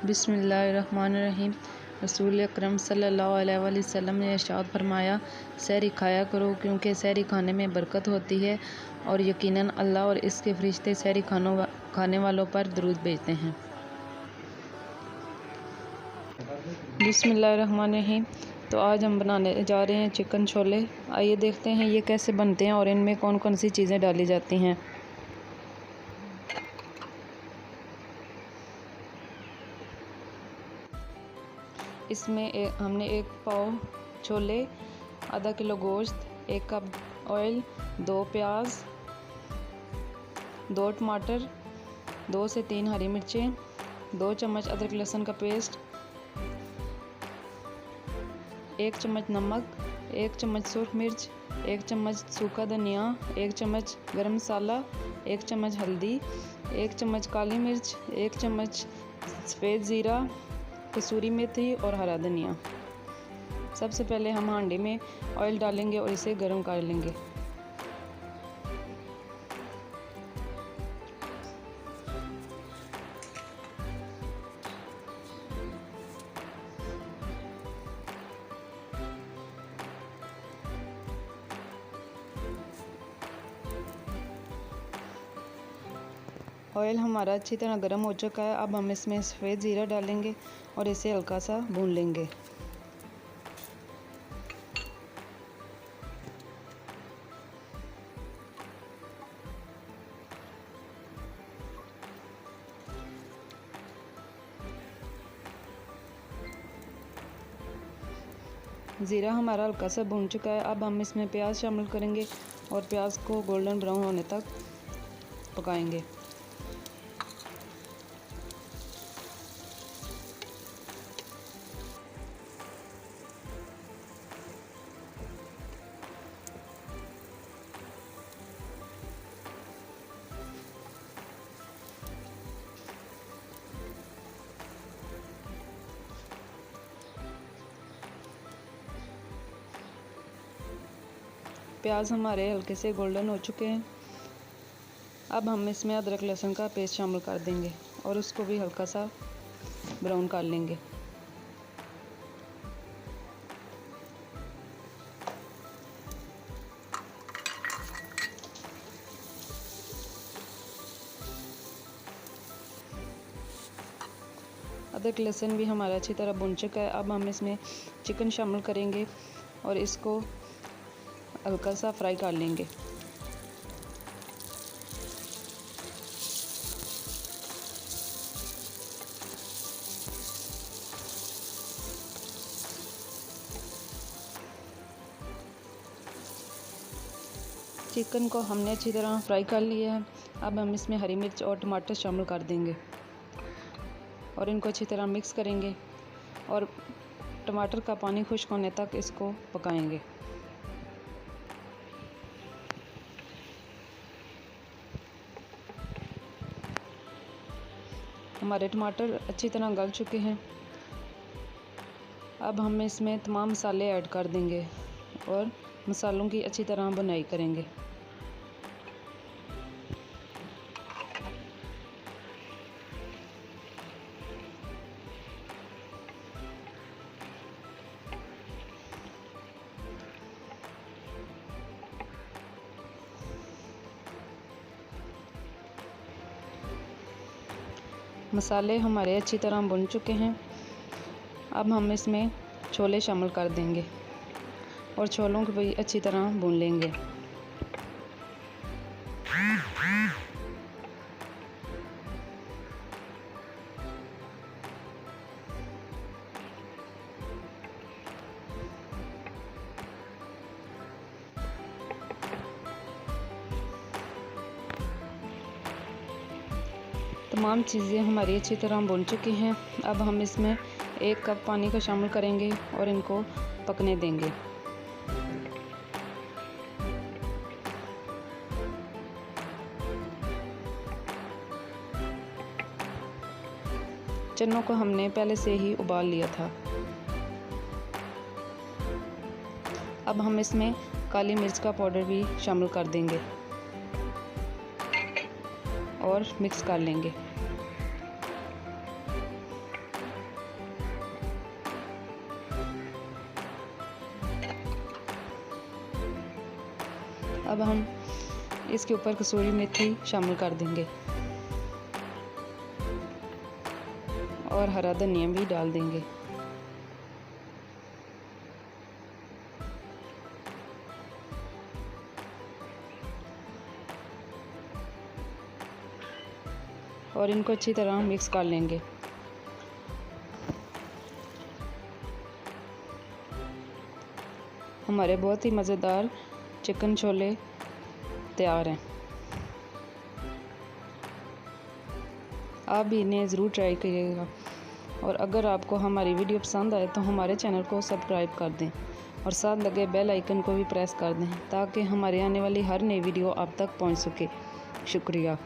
बिस्मिल्लाहिर्रहमानिर्रहीम। रसूल अकरम सल्लल्लाहु अलैहि वसल्लम ने इरशाद फरमाया, सहरी खाया करो क्योंकि सहरी खाने में बरकत होती है और यकीनन अल्लाह और इसके फरिश्ते सहरी खाने वालों पर दरूद भेजते हैं। बिस्मिल्लाहिर्रहमानिर्रहीम। तो आज हम बनाने जा रहे हैं चिकन छोले। आइए देखते हैं ये कैसे बनते हैं और इनमें कौन कौन सी चीज़ें डाली जाती हैं। इसमें हमने 1 पाव छोले, आधा किलो गोश्त, 1 कप ऑयल, 2 प्याज, 2 टमाटर, 2 से 3 हरी मिर्चें, 2 चम्मच अदरक लहसुन का पेस्ट, 1 चम्मच नमक, 1 चम्मच सुरख मिर्च, 1 चम्मच सूखा धनिया, 1 चम्मच गरम मसाला, 1 चम्मच हल्दी, 1 चम्मच काली मिर्च, 1 चम्मच सफ़ेद ज़ीरा, कसूरी मेथी और हरा धनिया। सबसे पहले हम हांडी में ऑयल डालेंगे और इसे गर्म कर लेंगे। ऑयल हमारा अच्छी तरह गर्म हो चुका है। अब हम इसमें सफ़ेद ज़ीरा डालेंगे और इसे हल्का सा भून लेंगे। ज़ीरा हमारा हल्का सा भून चुका है। अब हम इसमें प्याज शामिल करेंगे और प्याज को गोल्डन ब्राउन होने तक पकाएंगे। प्याज हमारे हल्के से गोल्डन हो चुके हैं। अब हम इसमें अदरक लहसुन का पेस्ट शामिल कर देंगे और उसको भी हल्का सा ब्राउन कर लेंगे। अदरक लहसुन भी हमारा अच्छी तरह भुन चुका है। अब हम इसमें चिकन शामिल करेंगे और इसको हल्का सा फ्राई कर लेंगे। चिकन को हमने अच्छी तरह फ्राई कर लिया है। अब हम इसमें हरी मिर्च और टमाटर शामिल कर देंगे और इनको अच्छी तरह मिक्स करेंगे और टमाटर का पानी खुश्क होने तक इसको पकाएंगे। हमारे टमाटर अच्छी तरह गल चुके हैं। अब हम इसमें तमाम मसाले ऐड कर देंगे और मसालों की अच्छी तरह भुनाई करेंगे। मसाले हमारे अच्छी तरह भुन चुके हैं। अब हम इसमें छोले शामिल कर देंगे और छोलों को भी अच्छी तरह भून लेंगे। तमाम चीज़ें हमारी अच्छी तरह भुन चुकी हैं। अब हम इसमें 1 कप पानी का शामिल करेंगे और इनको पकने देंगे। चनों को हमने पहले से ही उबाल लिया था। अब हम इसमें काली मिर्च का पाउडर भी शामिल कर देंगे और मिक्स कर लेंगे। अब हम इसके ऊपर कसूरी मेथी शामिल कर देंगे और हरा धनिया भी डाल देंगे। और इनको अच्छी तरह मिक्स कर लेंगे। हमारे बहुत ही मज़ेदार चिकन छोले तैयार हैं। आप भी इन्हें ज़रूर ट्राई करिएगा और अगर आपको हमारी वीडियो पसंद आए तो हमारे चैनल को सब्सक्राइब कर दें और साथ लगे बेल आइकन को भी प्रेस कर दें ताकि हमारे आने वाली हर नई वीडियो आप तक पहुंच सके। शुक्रिया।